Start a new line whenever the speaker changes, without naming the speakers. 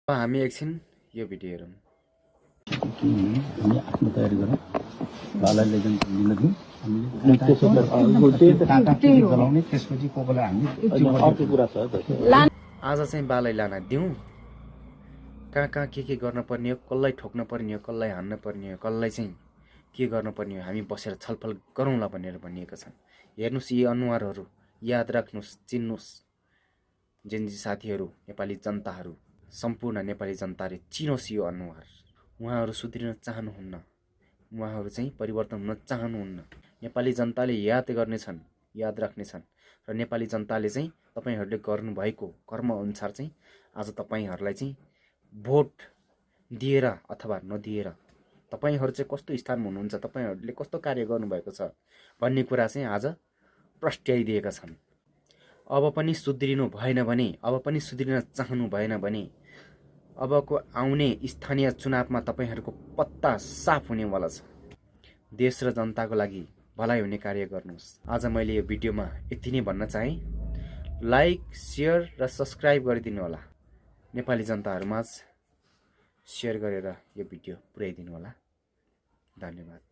हामी एकछिन यो भिडियो हेरौँ।
हामी आफ्नो तयारी गरौँ। बालाई लिन दिउँ। हामीले त्यसपछि कोकोलाई हामी
आज चाहिँ बालाई लान दिउँ। कहाँ के गर्न पर्ने हो, कसलाई ठोक्न पर्ने हो, कसलाई हान्न पर्ने हो, कसलाई चाहिँ के गर्न पर्ने हो, हामी बसेर छलफल गरौँला भनेर भनिएको छ। हेर्नुस् यी अनुहारहरू, याद राख्नुस्, चिन्नुस्। जेन्जी साथीहरू, नेपाली जनताहरू, सम्पूर्ण नेपाली जनताले चिनोस् यो अनुहार। उहाँहरू सुध्रिन चाहनुहुन्न, उहाँहरू चाहिँ परिवर्तन हुन चाहनुहुन्न। नेपाली जनताले याद गर्नेछन्, याद राख्नेछन् र नेपाली जनताले चाहिँ तपाईहरूले गर्नुभएको कर्म अनुसार चाहिँ आज तपाईहरूलाई चाहिँ भोट दिएर अथवा नदिएर तपाईहरू चाहिँ कस्तो स्थानमा हुनुहुन्छ, तपाईहरूले कस्तो कार्य गर्नुभएको छ भन्ने कुरा चाहिँ आज प्रस्ट्याइदिएका छन्। अब पनि सुध्रिनु भएन भने, अब पनि सुध्रिन चाहनु भएन भने अबको आउने स्थानीय चुनावमा तपाईहरूको पत्ता साफ हुनेवाला छ। देश र जनताको लागि भलाइ हुने कार्य गर्नुहोस्। आज मैले यो भिडियोमा यति नै भन्न चाहे। लाइक, शेयर र सब्स्क्राइब गरिदिनु होला। नेपाली जनताहरूमाझ शेयर गरेर यो भिडियो पुर्याइदिनु होला। धन्यवाद।